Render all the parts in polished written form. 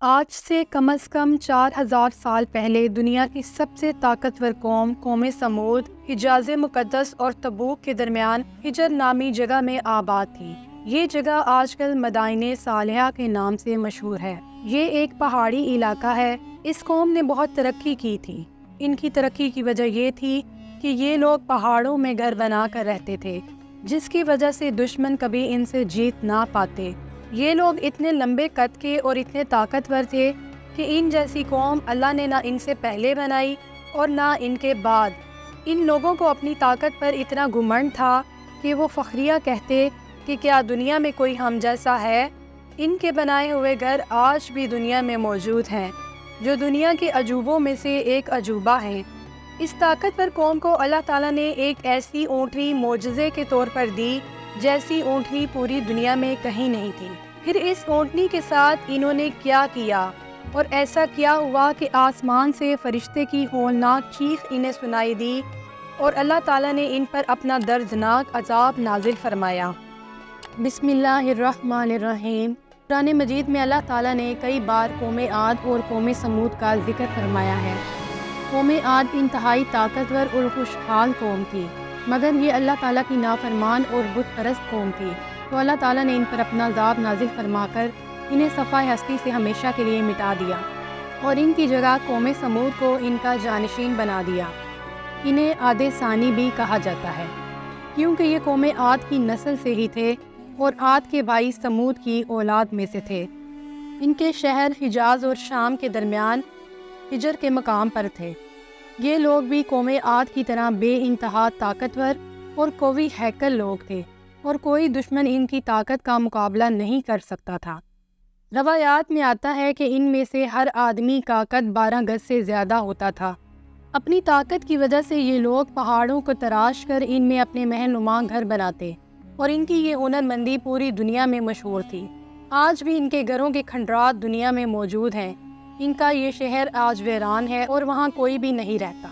آج سے کم از کم 4000 سال پہلے دنیا کی سب سے طاقتور قوم سمود حجاز مقدس اور تبوک کے درمیان حجر نامی جگہ میں آباد تھی۔ یہ جگہ آج کل مدائن صالحہ کے نام سے مشہور ہے۔ یہ ایک پہاڑی علاقہ ہے۔ اس قوم نے بہت ترقی کی تھی۔ ان کی ترقی کی وجہ یہ تھی کہ یہ لوگ پہاڑوں میں گھر بنا کر رہتے تھے، جس کی وجہ سے دشمن کبھی ان سے جیت نہ پاتے۔ یہ لوگ اتنے لمبے قد کے اور اتنے طاقتور تھے کہ ان جیسی قوم اللہ نے نہ ان سے پہلے بنائی اور نہ ان کے بعد۔ ان لوگوں کو اپنی طاقت پر اتنا گھمنڈ تھا کہ وہ فخریہ کہتے کہ کیا دنیا میں کوئی ہم جیسا ہے۔ ان کے بنائے ہوئے گھر آج بھی دنیا میں موجود ہیں، جو دنیا کے عجوبوں میں سے ایک عجوبہ ہیں۔ اس طاقتور قوم کو اللہ تعالیٰ نے ایک ایسی اونٹنی معجزے کے طور پر دی جیسی اونٹنی پوری دنیا میں کہیں نہیں تھی۔ پھر اس اونٹنی کے ساتھ انہوں نے کیا کیا اور ایسا کیا ہوا کہ آسمان سے فرشتے کی ہولناک چیخ انہیں سنائی دی اور اللہ تعالیٰ نے ان پر اپنا دردناک عذاب نازل فرمایا۔ بسم اللہ الرحمن الرحیم۔ قرآن مجید میں اللہ تعالیٰ نے کئی بار قوم عاد اور قوم سمود کا ذکر فرمایا ہے۔ قوم عاد انتہائی طاقتور اور خوشحال قوم تھی، مگر یہ اللہ تعالیٰ کی نافرمان اور بت پرست قوم تھی، تو اللہ تعالیٰ نے ان پر اپنا عذاب نازل فرما کر انہیں صفحہ ہستی سے ہمیشہ کے لیے مٹا دیا اور ان کی جگہ قوم سمود کو ان کا جانشین بنا دیا۔ انہیں عاد ثانی بھی کہا جاتا ہے، کیونکہ یہ قوم عاد کی نسل سے ہی تھے اور عاد کے بھائی سمود کی اولاد میں سے تھے۔ ان کے شہر حجاز اور شام کے درمیان حجر کے مقام پر تھے۔ یہ لوگ بھی قوم عاد کی طرح بے انتہا طاقتور اور قوی ہیکل لوگ تھے، اور کوئی دشمن ان کی طاقت کا مقابلہ نہیں کر سکتا تھا۔ روایات میں آتا ہے کہ ان میں سے ہر آدمی کا قد 12 گز سے زیادہ ہوتا تھا۔ اپنی طاقت کی وجہ سے یہ لوگ پہاڑوں کو تراش کر ان میں اپنے محل نما گھر بناتے، اور ان کی یہ ہنر مندی پوری دنیا میں مشہور تھی۔ آج بھی ان کے گھروں کے کھنڈرات دنیا میں موجود ہیں۔ ان کا یہ شہر آج ویران ہے اور وہاں کوئی بھی نہیں رہتا۔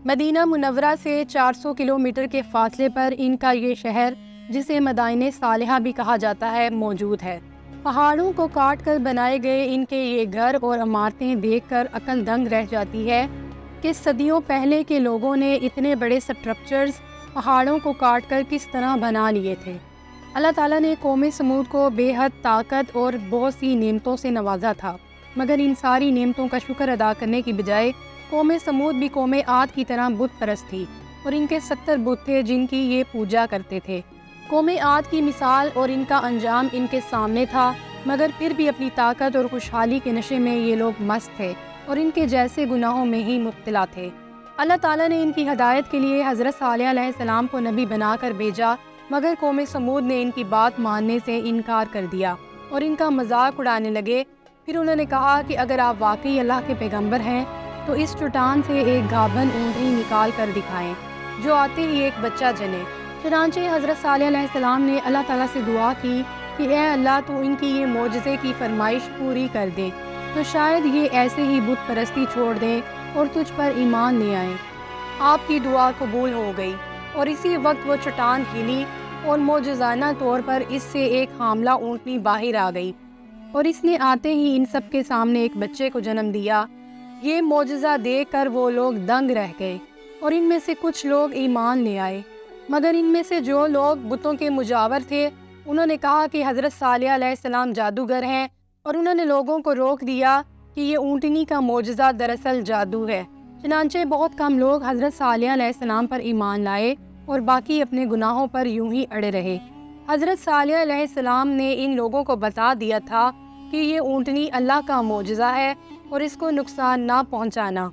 مدینہ منورہ سے 400 کلومیٹر کے فاصلے پر ان کا یہ شہر، جسے مدائن صالحہ بھی کہا جاتا ہے، موجود ہے۔ پہاڑوں کو کاٹ کر بنائے گئے ان کے یہ گھر اور عمارتیں دیکھ کر عقل دنگ رہ جاتی ہے کہ صدیوں پہلے کے لوگوں نے اتنے بڑے سٹرکچرز پہاڑوں کو کاٹ کر کس طرح بنا لیے تھے۔ اللہ تعالیٰ نے قوم سمود کو بے حد طاقت اور بہت سی نعمتوں سے نوازا تھا، مگر ان ساری نعمتوں کا شکر ادا کرنے کی بجائے قوم سمود بھی قوم عاد کی طرح بت پرست تھی، اور ان کے 70 بت تھے جن کی یہ پوجا کرتے تھے۔ قوم عاد کی مثال اور ان کا انجام ان کے سامنے تھا، مگر پھر بھی اپنی طاقت اور خوشحالی کے نشے میں یہ لوگ مست تھے اور ان کے جیسے گناہوں میں ہی مبتلا تھے۔ اللہ تعالیٰ نے ان کی ہدایت کے لیے حضرت صالح علیہ السلام کو نبی بنا کر بھیجا، مگر قوم سمود نے ان کی بات ماننے سے انکار کر دیا اور ان کا مذاق اڑانے لگے۔ پھر انہوں نے کہا کہ اگر آپ واقعی اللہ کے پیغمبر ہیں تو اس چٹان سے ایک گابھن اونٹنی نکال کر دکھائیں جو آتے ہی ایک بچہ جنے۔ چنانچہ حضرت صالح علیہ السلام نے اللہ تعالیٰ سے دعا کی کہ اے اللہ، تو ان کی یہ معجزے کی فرمائش پوری کر دے، تو شاید یہ ایسے ہی بت پرستی چھوڑ دیں اور تجھ پر ایمان لے آئیں۔ آپ کی دعا قبول ہو گئی، اور اسی وقت وہ چٹان ہلی اور معجزانہ طور پر اس سے ایک حاملہ اونٹنی باہر آ گئی، اور اس نے آتے ہی ان سب کے سامنے ایک بچے کو جنم دیا۔ یہ معجزہ دیکھ کر وہ لوگ دنگ رہ گئے، اور ان میں سے کچھ لوگ ایمان لے آئے، مگر ان میں سے جو لوگ بتوں کے مجاور تھے انہوں نے کہا کہ حضرت صالح علیہ السلام جادوگر ہیں، اور انہوں نے لوگوں کو روک دیا کہ یہ اونٹنی کا معجزہ دراصل جادو ہے۔ چنانچہ بہت کم لوگ حضرت صالح علیہ السلام پر ایمان لائے اور باقی اپنے گناہوں پر یوں ہی اڑے رہے۔ حضرت صالح علیہ السلام نے ان لوگوں کو بتا دیا تھا کہ یہ اونٹنی اللہ کا معجزہ ہے اور اس کو نقصان نہ پہنچانا،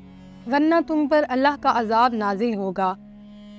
ورنہ تم پر اللہ کا عذاب نازل ہوگا۔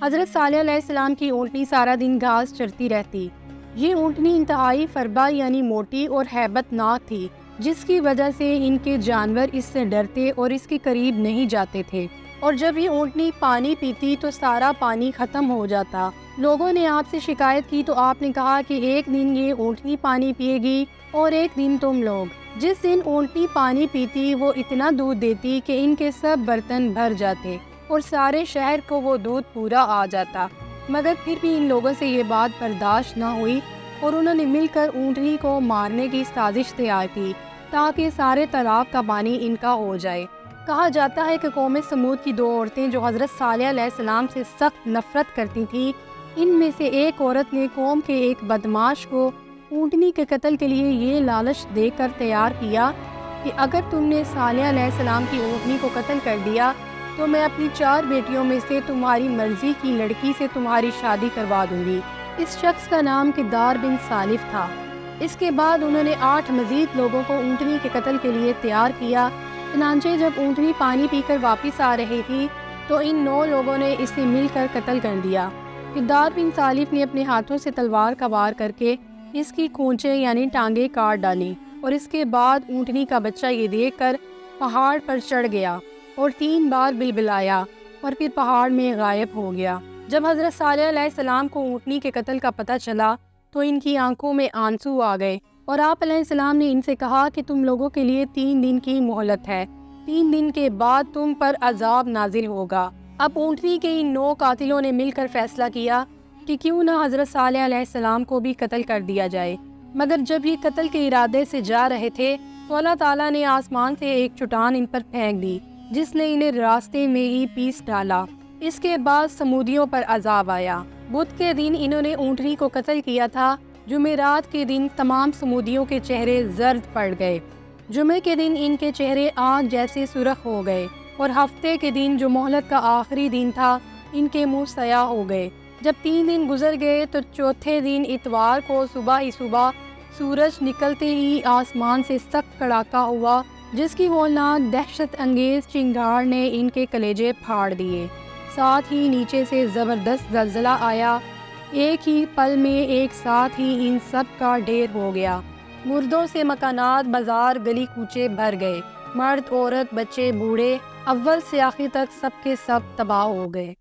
حضرت صالح علیہ السلام کی اونٹنی سارا دن گھاس چرتی رہتی۔ یہ اونٹنی انتہائی فربا یعنی موٹی اور ہیبت ناک تھی، جس کی وجہ سے ان کے جانور اس سے ڈرتے اور اس کے قریب نہیں جاتے تھے، اور جب یہ اونٹنی پانی پیتی تو سارا پانی ختم ہو جاتا۔ لوگوں نے آپ سے شکایت کی تو آپ نے کہا کہ ایک دن یہ اونٹنی پانی پیے گی اور ایک دن تم لوگ۔ جس دن اونٹنی پانی پیتی وہ اتنا دودھ دیتی کہ ان کے سب برتن بھر جاتے اور سارے شہر کو وہ دودھ پورا آ جاتا، مگر پھر بھی ان لوگوں سے یہ بات برداشت نہ ہوئی اور انہوں نے مل کر اونٹنی کو مارنے کی سازش تیار کی۔ تاکہ سارے تالاب کا پانی ان کا ہو جائے۔ کہا جاتا ہے کہ قوم سمود کی 2 عورتیں جو حضرت صالح علیہ السلام سے سخت نفرت کرتی تھیں، ان میں سے ایک عورت نے قوم کے ایک بدماش کو اونٹنی کے قتل کے لیے یہ لالچ دے کر تیار کیا کہ اگر تم نے صالح علیہ السلام کی اونٹنی کو قتل کر دیا تو میں اپنی 4 بیٹیوں میں سے تمہاری مرضی کی لڑکی سے تمہاری شادی کروا دوں گی۔ اس شخص کا نام کدار بن سالف تھا۔ اس کے بعد انہوں نے 8 مزید لوگوں کو اونٹنی کے قتل کے لیے تیار کیا۔ چنانچہ جب اونٹنی پانی پی کر واپس آ رہی تھی تو ان 9 لوگوں نے اسے مل کر قتل کر دیا۔ کدار بن سالف نے اپنے ہاتھوں سے تلوار کا وار کر کے اس کی کونچیں یعنی ٹانگیں کاٹ ڈالی، اور اس کے بعد اونٹنی کا بچہ یہ دیکھ کر پہاڑ پر چڑھ گیا اور 3 بار بلبلایا اور پھر پہاڑ میں غائب ہو گیا۔ جب حضرت صالح علیہ السلام کو اونٹنی کے قتل کا پتہ چلا تو ان کی آنکھوں میں آنسو آ گئے، اور آپ علیہ السلام نے ان سے کہا کہ تم لوگوں کے لیے 3 دن کی مہلت ہے، 3 دن کے بعد تم پر عذاب نازل ہوگا۔ اب اونٹنی کے ان 9 قاتلوں نے مل کر فیصلہ کیا کہ کیوں نہ حضرت صالح علیہ السلام کو بھی قتل کر دیا جائے، مگر جب یہ قتل کے ارادے سے جا رہے تھے تو اللہ تعالیٰ نے آسمان سے ایک چٹان ان پر پھینک دی جس نے انہیں راستے میں ہی پیس ڈالا۔ اس کے بعد سمودیوں پر عذاب آیا۔ بدھ کے دن انہوں نے اونٹنی کو قتل کیا تھا۔ جمعرات کے دن تمام سمودیوں کے چہرے زرد پڑ گئے، جمعے کے دن ان کے چہرے آگ جیسے سرخ ہو گئے، اور ہفتے کے دن جو مہلت کا آخری دن تھا ان کے منہ سیاہ ہو گئے۔ جب 3 دن گزر گئے تو چوتھے دن اتوار کو صبح ہی صبح سورج نکلتے ہی آسمان سے سخت کڑاکا ہوا جس کی ہولناک دہشت انگیز چنگاڑ نے ان کے کلیجے پھاڑ دیے۔ ساتھ ہی نیچے سے زبردست زلزلہ آیا، ایک ہی پل میں ایک ساتھ ہی ان سب کا ڈھیر ہو گیا۔ مردوں سے مکانات، بازار، گلی کوچے بھر گئے، مرد، عورت، بچے، بوڑھے اول سے آخر تک سب کے سب تباہ ہو گئے۔